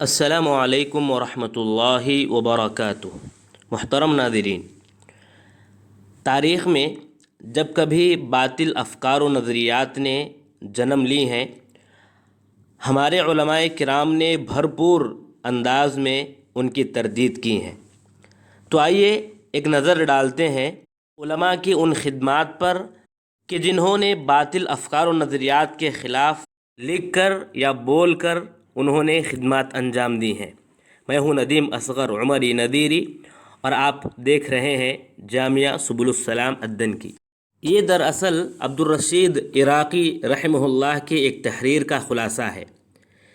السلام علیکم ورحمۃ اللہ وبرکاتہ۔ محترم ناظرین، تاریخ میں جب کبھی باطل افکار و نظریات نے جنم لی ہیں، ہمارے علماء کرام نے بھرپور انداز میں ان کی تردید کی ہیں۔ تو آئیے ایک نظر ڈالتے ہیں علماء کی ان خدمات پر کہ جنہوں نے باطل افکار و نظریات کے خلاف لکھ کر یا بول کر انہوں نے خدمات انجام دی ہیں۔ میں ہوں ندیم اصغر عمری ندیری اور آپ دیکھ رہے ہیں جامعہ سبل السلام الدنکی۔ یہ دراصل عبدالرشید عراقی رحمہ اللہ کی ایک تحریر کا خلاصہ ہے۔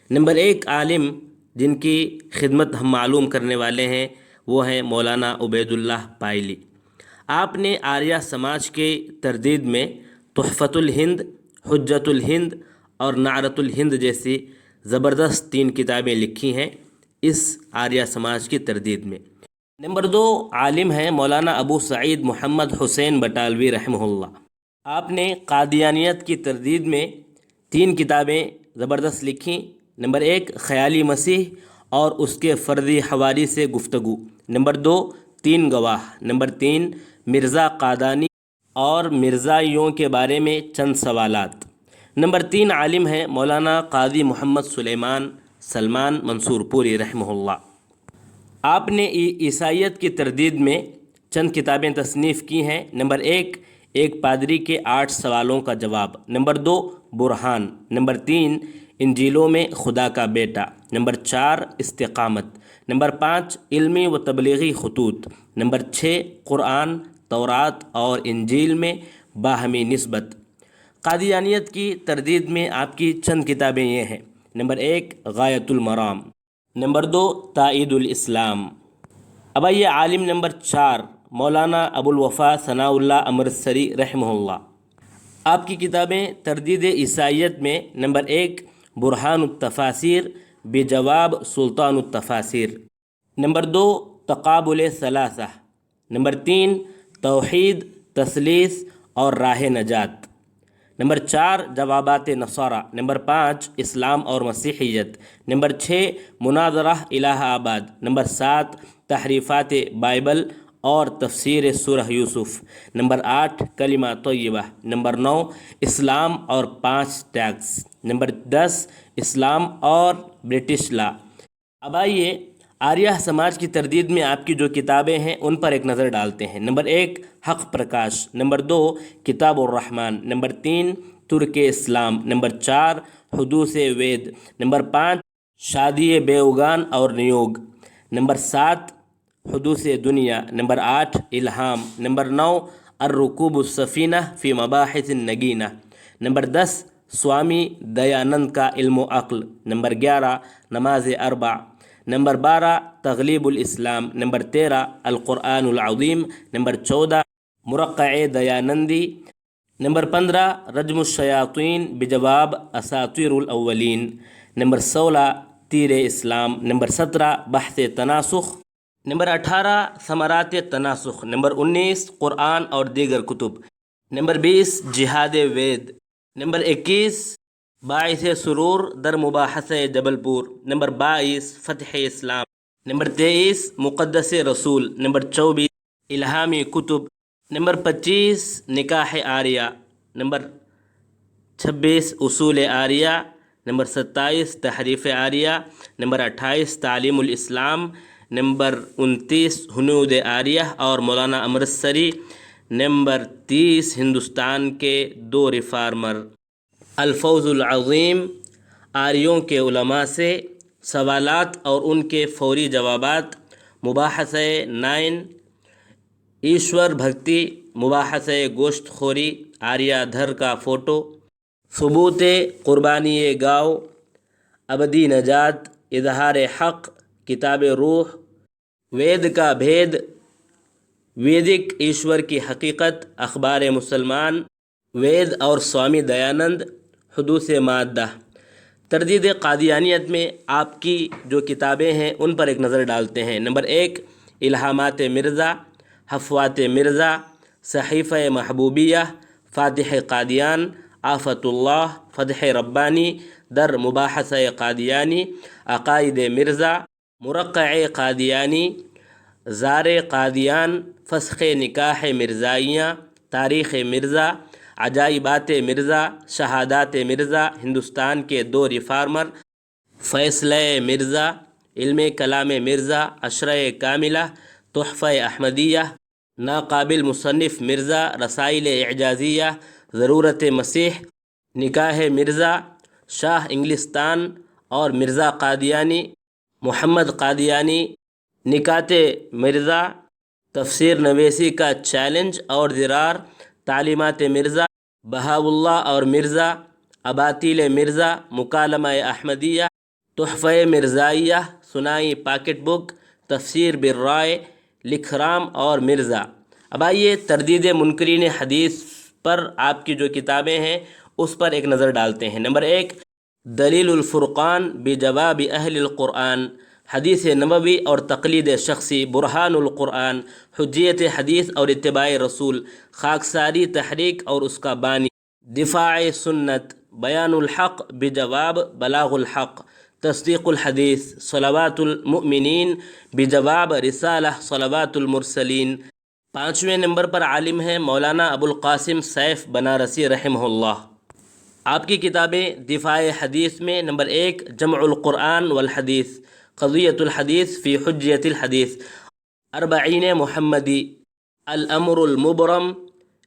نمبر 1 عالم جن کی خدمت ہم معلوم کرنے والے ہیں وہ ہیں مولانا عبید اللہ پائلی۔ آپ نے آریہ سماج کے تردید میں تحفۃ الہند، حجت الہند اور نعرۃ الہند جیسی زبردست 3 کتابیں لکھی ہیں اس آریہ سماج کی تردید میں۔ نمبر 2 عالم ہیں مولانا ابو سعید محمد حسین بٹالوی رحمہ اللہ۔ آپ نے قادیانیت کی تردید میں 3 کتابیں زبردست لکھی۔ نمبر 1 خیالی مسیح اور اس کے فردی حواری سے گفتگو۔ نمبر 2 3 گواہ۔ نمبر 3 مرزا قادانی اور مرزائیوں کے بارے میں چند سوالات۔ نمبر 3 عالم ہیں مولانا قاضی محمد سلمان منصور پوری رحمہ اللہ۔ آپ نے عیسائیت کی تردید میں چند کتابیں تصنیف کی ہیں۔ نمبر 1 ایک پادری کے 8 سوالوں کا جواب۔ نمبر 2 برہان۔ نمبر 3 انجیلوں میں خدا کا بیٹا۔ نمبر 4 استقامت۔ نمبر 5 علمی و تبلیغی خطوط۔ نمبر 6 قرآن، تورات اور انجیل میں باہمی نسبت۔ قادیانیت کی تردید میں آپ کی چند کتابیں یہ ہیں۔ نمبر 1 غایۃ المرام۔ نمبر 2 تائید الاسلام۔ اب آئیے عالم نمبر 4 مولانا ابو الوفا ثناء اللہ امرتسری رحمہ اللہ۔ آپ کی کتابیں تردید عیسائیت میں نمبر 1 برہان التفاسیر بجواب سلطان التفاسیر۔ نمبر 2 تقابل ثلاثہ۔ نمبر 3 توحید، تثلیث اور راہ نجات۔ نمبر 4 جوابات نصارہ۔ نمبر 5 اسلام اور مسیحیت۔ نمبر 6 مناظرہ الہ آباد۔ نمبر 7 تحریفات بائبل اور تفسیر سورہ یوسف۔ نمبر 8 کلمہ طیبہ۔ نمبر 9 اسلام اور 5 ٹیکس۔ نمبر 10 اسلام اور برٹش لا۔ اب آئیے آریہ سماج کی تردید میں آپ کی جو کتابیں ہیں ان پر ایک نظر ڈالتے ہیں۔ نمبر 1 حق پرکاش۔ نمبر 2 کتاب الرحمن۔ نمبر 3 ترک اسلام۔ نمبر 4 حدوث وید۔ نمبر 5 شادی بیوگان اور نیوگ۔ نمبر 7 حدوث دنیا۔ نمبر 8 الہام۔ نمبر 9 الرکوب السفینہ فی مباحث النگینہ۔ نمبر 10 سوامی دیانند کا علم و عقل۔ نمبر 11 نماز اربع۔ نمبر 12 تغلیب الاسلام۔ نمبر 13 القرآن العظیم۔ نمبر 14 مرقع دیانندی۔ نمبر 15 رجم الشیاطین بجواب اساطیر الاولین۔ نمبر 16 تیر اسلام۔ نمبر 17 بحث تناسخ۔ نمبر 18 ثمرات تناسخ۔ نمبر 19 قرآن اور دیگر کتب۔ نمبر 20 جہاد وید۔ نمبر 21 باعث سرور در مباحثہ جبل پور۔ نمبر 22 فتح اسلام۔ نمبر 23 مقدس رسول۔ نمبر 24 الہامی کتب۔ نمبر 25 نکاح آریہ۔ نمبر 26 اصول آریہ۔ نمبر 27 تحریف آریہ۔ نمبر 28 تعلیم الاسلام۔ نمبر 29 ہنود آریہ اور مولانا امرتسری۔ نمبر 30 ہندوستان کے 2 ریفارمر۔ الفوز العظیم آریوں کے علماء سے سوالات اور ان کے فوری جوابات۔ مباحثہ 9 ایشور بھکتی۔ مباحثہ گوشت خوری آریہ دھر کا فوٹو۔ ثبوت قربانی گاؤ، ابدی نجات، اظہار حق، کتاب روح، وید کا بھید، ویدک ایشور کی حقیقت، اخبار مسلمان، وید اور سوامی دیانند، حدوث مادہ۔ تردید قادیانیت میں آپ کی جو کتابیں ہیں ان پر ایک نظر ڈالتے ہیں۔ نمبر 1 الہامات مرزا، حفوات مرزا، صحیفہ محبوبیہ، فاتح قادیان آفت اللہ، فتح ربانی، در مباحثہ قادیانی، عقائد مرزا، مرقع قادیانی، زار قادیان، فسخ نکاح مرزائیاں، تاریخ مرزا، عجائبات مرزا، شہادات مرزا، ہندوستان کے دو ریفارمر، فیصلہ مرزا، علم کلام مرزا، عشرہ کاملہ، تحفہ احمدیہ، ناقابل مصنف مرزا، رسائل اعجازیہ، ضرورت مسیح، نکاح مرزا، شاہ انگلستان اور مرزا قادیانی، محمد قادیانی، نکات مرزا، تفسیر نویسی کا چیلنج اور زرار، تعلیمات مرزا، بہاءاللہ اور مرزا، اباطیل مرزا، مکالمہ احمدیہ، تحفہ مرزائیہ، سنائی پاکٹ بک، تفسیر بالرائے، لکھرام اور مرزا۔ اب آئیے تردید منکرین حدیث پر آپ کی جو کتابیں ہیں اس پر ایک نظر ڈالتے ہیں۔ نمبر 1، دلیل الفرقان بجواب اہل القرآن، حدیث نبوی اور تقلید شخصی، برہان القرآن، حجیت حدیث اور اتباع رسول، خاکساری تحریک اور اس کا بانی، دفاع سنت، بیان الحق بجواب بلاغ الحق، تصدیق الحدیث، صلوات المؤمنین بجواب رسالہ صلوات المرسلین۔ 5ویں نمبر پر عالم ہیں مولانا ابو القاسم سیف بنارسی رحمہ اللہ۔ آپ کی کتابیں دفاع حدیث میں نمبر 1، جمع القرآن والحدیث، قضیۃ الحدیث فی حجیت الحدیث، اربعین محمدی، الامر المبرم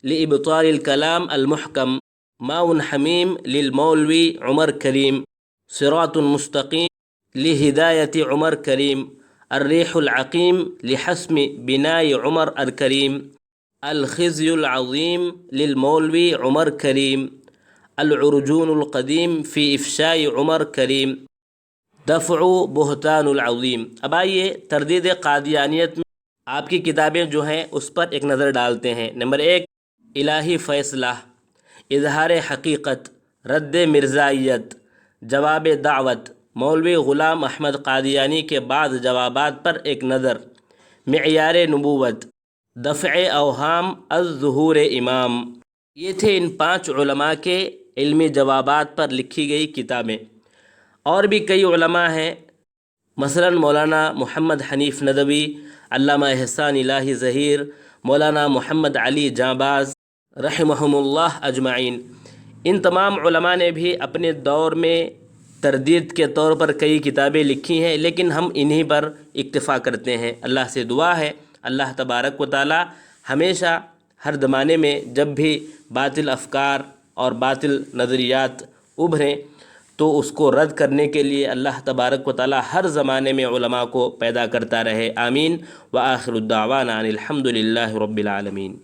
لابطال الکلام المحکم، ماء حمیم للمولوی عمر کریم، صراط مستقیم لہدایت عمر کریم، الریح العقیم لحسم بناء عمر الکریم، الخزي العظیم للمولوی عمر کریم، العرجون القدیم فی افشاء عمر کریم، دفع بہتان العظیم۔ اب آئیے تردید قادیانیت میں آپ کی کتابیں جو ہیں اس پر ایک نظر ڈالتے ہیں۔ نمبر 1، الہی فیصلہ، اظہار حقیقت، رد مرزائیت، جواب دعوت، مولوی غلام احمد قادیانی کے بعض جوابات پر ایک نظر، معیار نبوت، دفع اوہام از ظہور امام۔ یہ تھے ان 5 علماء کے علمی جوابات پر لکھی گئی کتابیں۔ اور بھی کئی علماء ہیں، مثلا مولانا محمد حنیف ندوی، علامہ احسان الہی ظہیر، مولانا محمد علی جانباز رحمہم اللہ اجمعین۔ ان تمام علماء نے بھی اپنے دور میں تردید کے طور پر کئی کتابیں لکھی ہیں، لیکن ہم انہی پر اکتفا کرتے ہیں۔ اللہ سے دعا ہے اللہ تبارک و تعالی ہمیشہ ہر زمانے میں جب بھی باطل افکار اور باطل نظریات ابھریں تو اس کو رد کرنے کے لیے اللہ تبارک و تعالی ہر زمانے میں علماء کو پیدا کرتا رہے، آمین۔ وآخر الدعوانا ان الحمد للہ رب العالمین۔